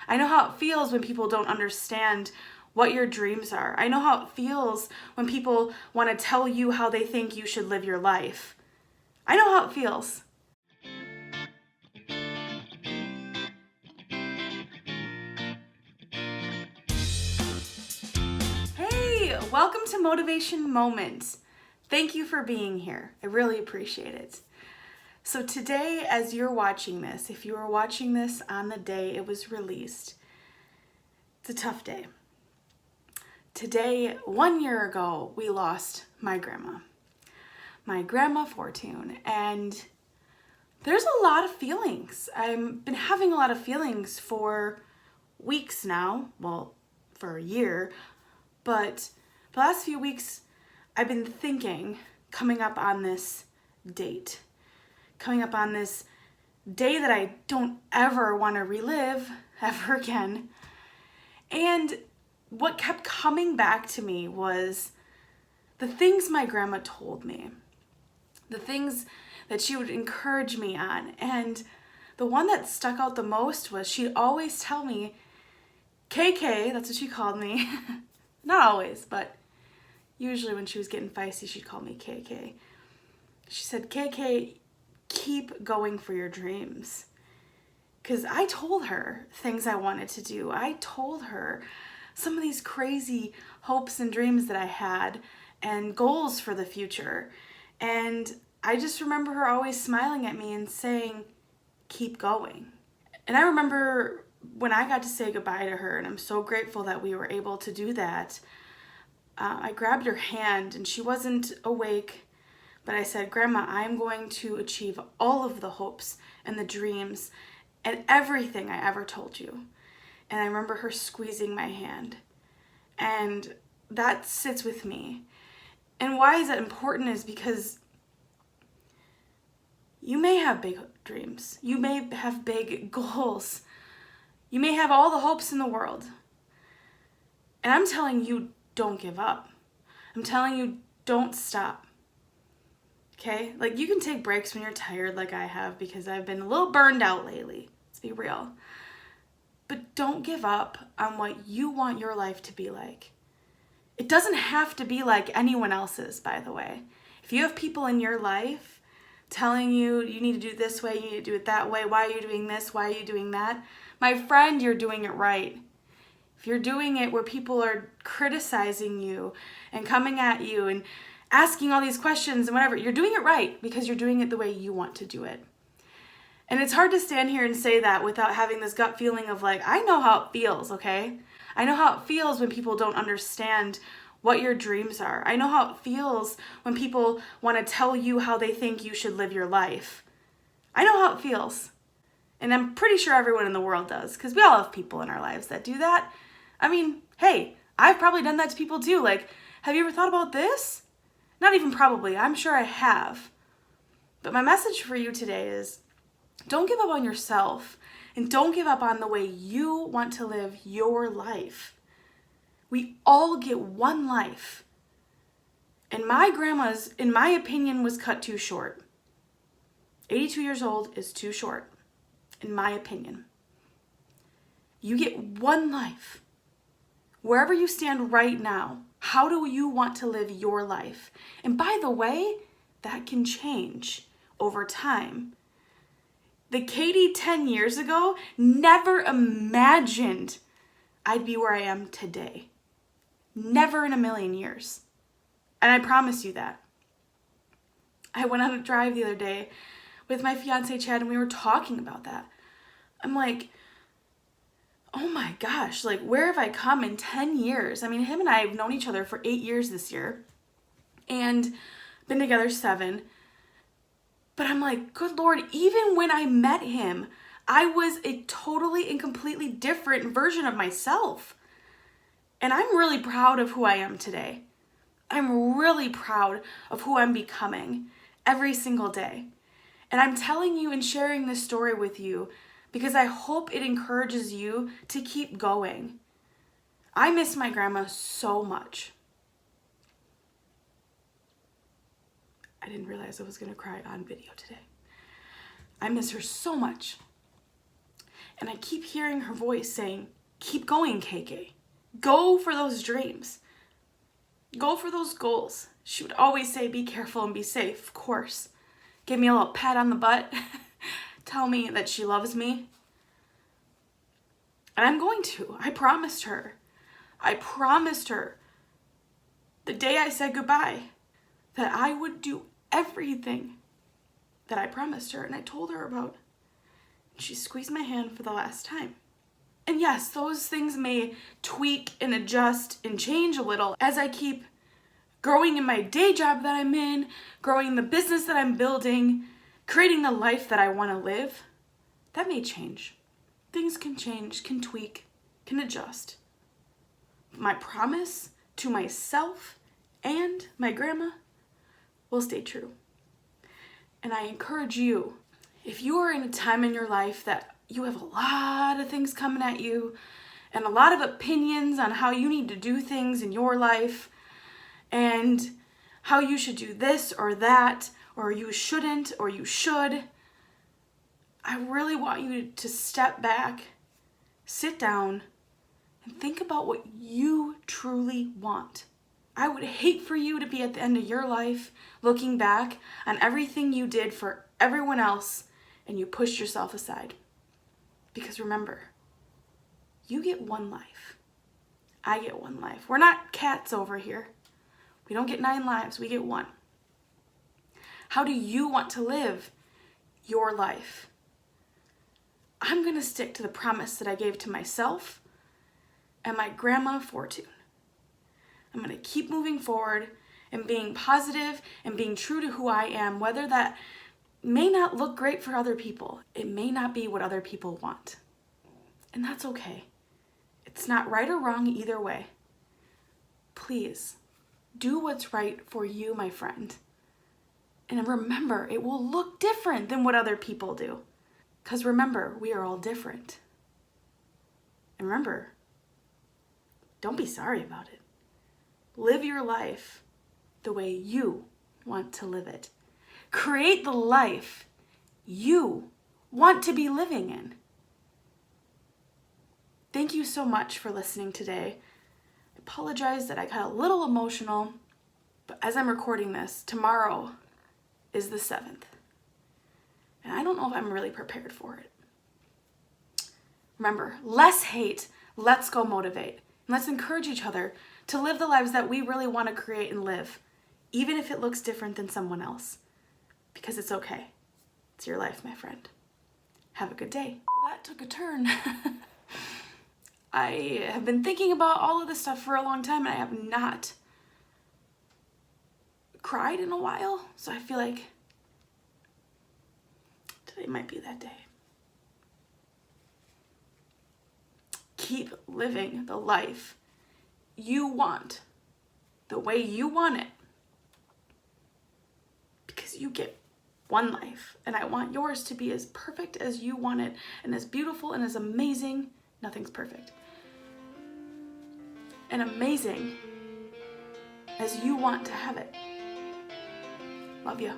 I know how it feels when people don't understand what your dreams are. I know how it feels when people want to tell you how they think you should live your life. I know how it feels. Hey, welcome to Motivation Moments. Thank you for being here. I really appreciate it. So today, as you're watching this, if you were watching this on the day it was released, it's a tough day. Today, 1 year ago, we lost my Grandma Fortun, and there's a lot of feelings. I've been having a lot of feelings for weeks now, well, for a year, but the last few weeks I've been thinking, coming up on this day that I don't ever want to relive ever again. And what kept coming back to me was the things my grandma told me, the things that she would encourage me on. And the one that stuck out the most was she'd always tell me, KK, that's what she called me. Not always, but usually when she was getting feisty, she'd call me KK. She said, KK, keep going for your dreams. Because I told her things I wanted to do. I told her some of these crazy hopes and dreams that I had and goals for the future. And I just remember her always smiling at me and saying, keep going. And I remember when I got to say goodbye to her, and I'm so grateful that we were able to do that, I grabbed her hand and she wasn't awake, but I said, Grandma, I'm going to achieve all of the hopes and the dreams and everything I ever told you. And I remember her squeezing my hand. And that sits with me. And why is that important is because you may have big dreams. You may have big goals. You may have all the hopes in the world. And I'm telling you, don't give up. I'm telling you, don't stop. Okay? Like, you can take breaks when you're tired like I have, because I've been a little burned out lately. Let's be real. But don't give up on what you want your life to be like. It doesn't have to be like anyone else's, by the way. If you have people in your life telling you, you need to do it this way, you need to do it that way, why are you doing this, why are you doing that? My friend, you're doing it right. If you're doing it where people are criticizing you and coming at you and asking all these questions and whatever, you're doing it right because you're doing it the way you want to do it. And it's hard to stand here and say that without having this gut feeling of like, I know how it feels, okay? I know how it feels when people don't understand what your dreams are. I know how it feels when people want to tell you how they think you should live your life. I know how it feels. And I'm pretty sure everyone in the world does, because we all have people in our lives that do that. I mean, hey, I've probably done that to people too. Like, have you ever thought about this? Not even probably, I'm sure I have. But my message for you today is, don't give up on yourself, and don't give up on the way you want to live your life. We all get one life. And my grandma's, in my opinion, was cut too short. 82 years old is too short, in my opinion. You get one life. Wherever you stand right now, how do you want to live your life? And by the way, that can change over time. The Katie 10 years ago never imagined I'd be where I am today. Never in a million years. And I promise you that. I went on a drive the other day with my fiance Chad, and we were talking about that. I'm like, oh my gosh, like, where have I come in 10 years? I mean, him and I have known each other for 8 years this year and been together 7. But I'm like, good Lord, even when I met him, I was a totally and completely different version of myself. And I'm really proud of who I am today. I'm really proud of who I'm becoming every single day. And I'm telling you and sharing this story with you because I hope it encourages you to keep going. I miss my grandma so much. I didn't realize I was going to cry on video today. I miss her so much. And I keep hearing her voice saying, keep going, KK. Go for those dreams. Go for those goals. She would always say, be careful and be safe, of course. Give me a little pat on the butt. Tell me that she loves me. And I'm going to. I promised her. I promised her the day I said goodbye that I would do everything that I promised her and I told her about. And she squeezed my hand for the last time. And yes, those things may tweak and adjust and change a little as I keep growing in my day job that I'm in, growing the business that I'm building, creating the life that I want to live. That may change. Things can change, can tweak, can adjust. But my promise to myself and my grandma will stay true. And I encourage you, if you are in a time in your life that you have a lot of things coming at you and a lot of opinions on how you need to do things in your life and how you should do this or that, or you shouldn't, or you should, I really want you to step back, sit down, and think about what you truly want. I would hate for you to be at the end of your life looking back on everything you did for everyone else and you pushed yourself aside. Because remember, you get one life. I get one life. We're not cats over here. We don't get 9 lives, we get one. How do you want to live your life? I'm going to stick to the promise that I gave to myself and my Grandma Fortun. I'm going to keep moving forward and being positive and being true to who I am, whether that may not look great for other people. It may not be what other people want. And that's okay. It's not right or wrong either way. Please, do what's right for you, my friend. And remember, it will look different than what other people do. Because remember, we are all different. And remember, don't be sorry about it. Live your life the way you want to live it. Create the life you want to be living in. Thank you so much for listening today. I apologize that I got a little emotional, but as I'm recording this, tomorrow is the 7th. And I don't know if I'm really prepared for it. Remember, less hate, let's go motivate. And let's encourage each other to live the lives that we really want to create and live, even if it looks different than someone else. Because it's okay. It's your life, my friend. Have a good day. That took a turn. I have been thinking about all of this stuff for a long time and I have not cried in a while. So I feel like today might be that day. Keep living the life you want, the way you want it. Because you get one life, and I want yours to be as perfect as you want it, and as beautiful and as amazing. Nothing's perfect. And amazing as you want to have it. Love you.